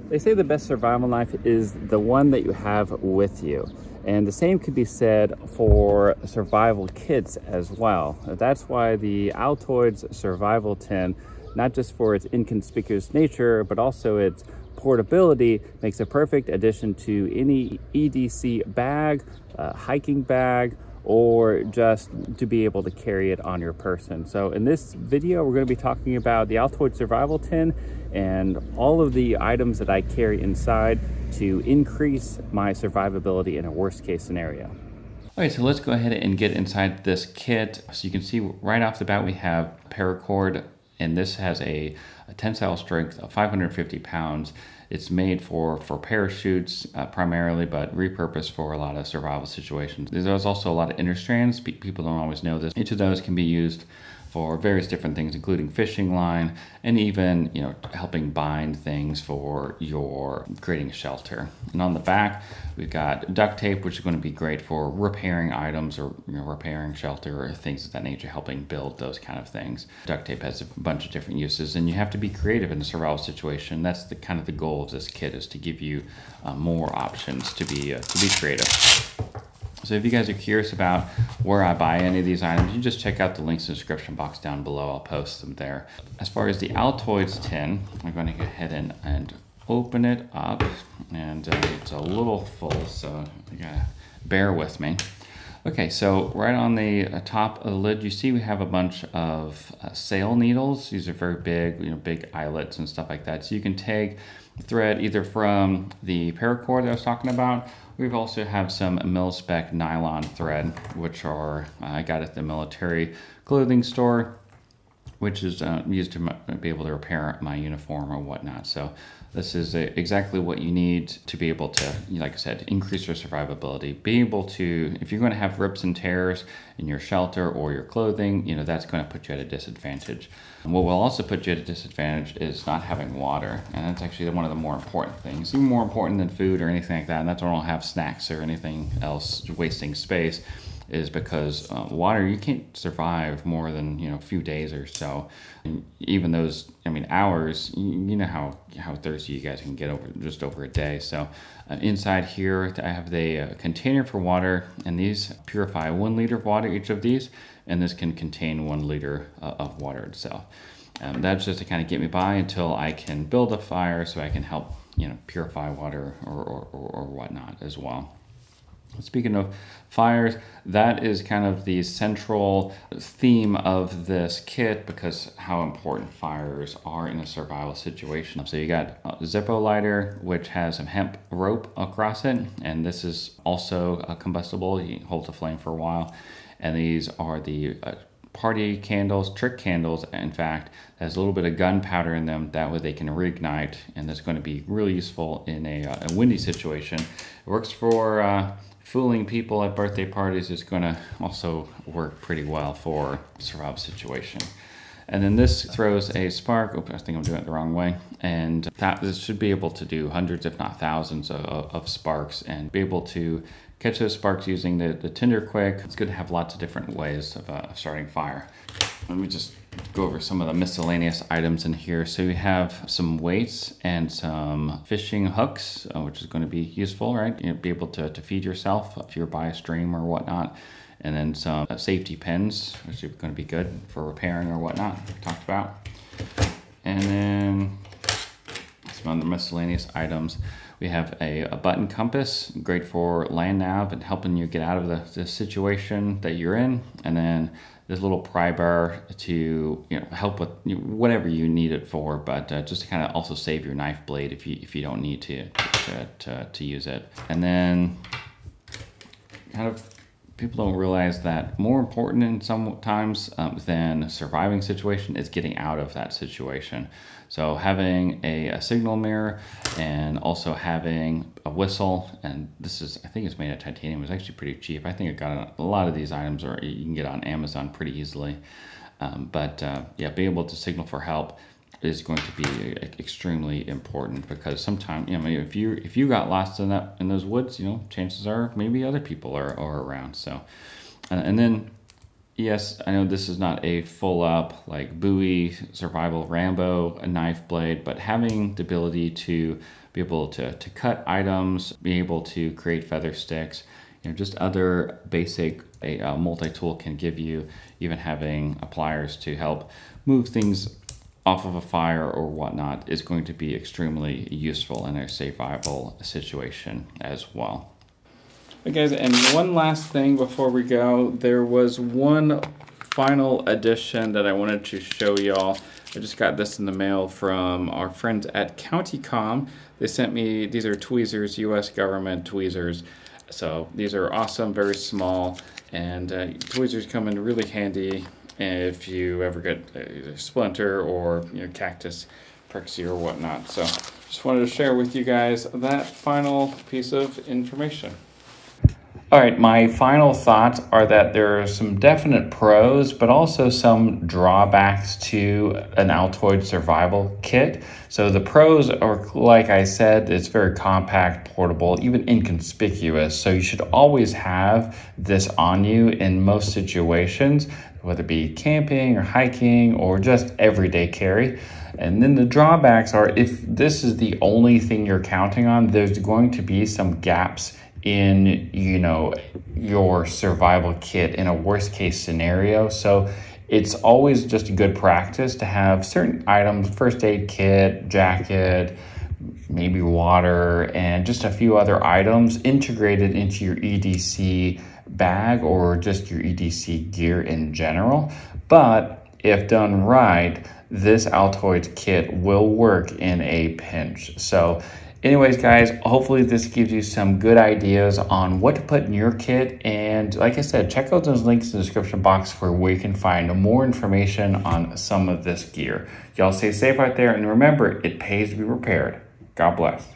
They say the best survival knife is the one that you have with you. And the same could be said for survival kits as well. That's why the Altoids Survival Tin, not just for its inconspicuous nature, but also its portability, makes a perfect addition to any EDC bag, hiking bag, or just to be able to carry it on your person. So in this video, we're going to be talking about the Altoids Survival Tin and all of the items that I carry inside to increase my survivability in a worst case scenario. Okay, so let's go ahead and get inside this kit. So you can see right off the bat, we have paracord, and this has a tensile strength of 550 pounds. It's made for parachutes primarily, but repurposed for a lot of survival situations. There's also a lot of inner strands. People don't always know this. Each of those can be used for various different things, including fishing line, and even, you know, helping bind things for your creating a shelter. And on the back, we've got duct tape, which is going to be great for repairing items or, you know, repairing shelter or things of that nature, helping build those kind of things. Duct tape has a bunch of different uses, and you have to be creative in a survival situation. That's the kind of the goal of this kit, is to give you more options to be creative. So if you guys are curious about where I buy any of these items, you just check out the links in the description box down below. I'll post them there. As far as the Altoids tin, I'm going to go ahead and open it up, and it's a little full, so you gotta bear with me. Okay, so right on the top of the lid, you see we have a bunch of sail needles. These are very big, you know, big eyelets and stuff like that. So you can take thread either from the paracord that I was talking about. We've also have some mil-spec nylon thread, which are I got at the military clothing store, which is used to be able to repair my uniform or whatnot. So this is exactly what you need to be able to, like I said, increase your survivability. Be able to, if you're going to have rips and tears in your shelter or your clothing, you know, that's going to put you at a disadvantage. And what will also put you at a disadvantage is not having water. And that's actually one of the more important things, even more important than food or anything like that. And that's why I don't have snacks or anything else wasting space, is because water, you can't survive more than, you know, a few days or so. And even those, I mean, hours, you know how thirsty you guys can get over just over a day. So inside here, I have the container for water, and these purify 1 liter of water, each of these, and this can contain 1 liter of water itself. That's just to kind of get me by until I can build a fire, so I can help, you know, purify water or whatnot as well. Speaking of fires, that is kind of the central theme of this kit, because how important fires are in a survival situation. So you got a Zippo lighter, which has some hemp rope across it, and this is also combustible. You can hold the flame for a while. And these are the party candles, trick candles, in fact, has a little bit of gunpowder in them. That way they can reignite, and that's going to be really useful in a windy situation. It works for fooling people at birthday parties. Is going to also work pretty well for a survival situation. And then this throws a spark. Oops, I think I'm doing it the wrong way. And this should be able to do hundreds, if not thousands, of sparks, and be able to catch those sparks using the tinder quick. It's good to have lots of different ways of starting fire. Let me just go over some of the miscellaneous items in here. So we have some weights and some fishing hooks, which is going to be useful, right? You'll be able to feed yourself if you're by a stream or whatnot. And then some safety pins, which are going to be good for repairing or whatnot, we talked about. And then some other miscellaneous items. We have a button compass, great for land nav and helping you get out of the situation that you're in. And then this little pry bar to, you know, help with whatever you need it for, but just to kind of also save your knife blade if you don't need to use it. And then kind of, people don't realize that more important in sometimes than a surviving situation is getting out of that situation. So having a signal mirror, and also having a whistle, and this is, I think it's made of titanium. It's actually pretty cheap. I think I got a lot of these items, or you can get on Amazon pretty easily. Yeah, being able to signal for help is going to be extremely important, because sometimes, you know, if you got lost in those woods, you know, chances are maybe other people are around. So, and then Yes, I know this is not a full up like Bowie, Survival Rambo, a knife blade, but having the ability to be able to cut items, be able to create feather sticks, you know, just other basic multi-tool can give you, even having pliers to help move things off of a fire or whatnot is going to be extremely useful in a survival situation as well. Okay, guys, and one last thing before we go, there was one final addition that I wanted to show y'all. I just got this in the mail from our friends at CountyCom. They sent me, these are tweezers, US government tweezers. So these are awesome, very small, and tweezers come in really handy if you ever get a splinter or cactus pricks you or whatnot. So just wanted to share with you guys that final piece of information. All right, my final thoughts are that there are some definite pros, but also some drawbacks to an Altoids survival kit. So the pros are, like I said, it's very compact, portable, even inconspicuous. So you should always have this on you in most situations, whether it be camping or hiking or just everyday carry. And then the drawbacks are, if this is the only thing you're counting on, there's going to be some gaps in your survival kit in a worst case scenario. So it's always just a good practice to have certain items, first aid kit, jacket, maybe water, and just a few other items integrated into your EDC bag or just your EDC gear in general. But if done right, this Altoids kit will work in a pinch. So anyways, guys, hopefully this gives you some good ideas on what to put in your kit. And like I said, check out those links in the description box for where you can find more information on some of this gear. Y'all stay safe out there, and remember, it pays to be prepared. God bless.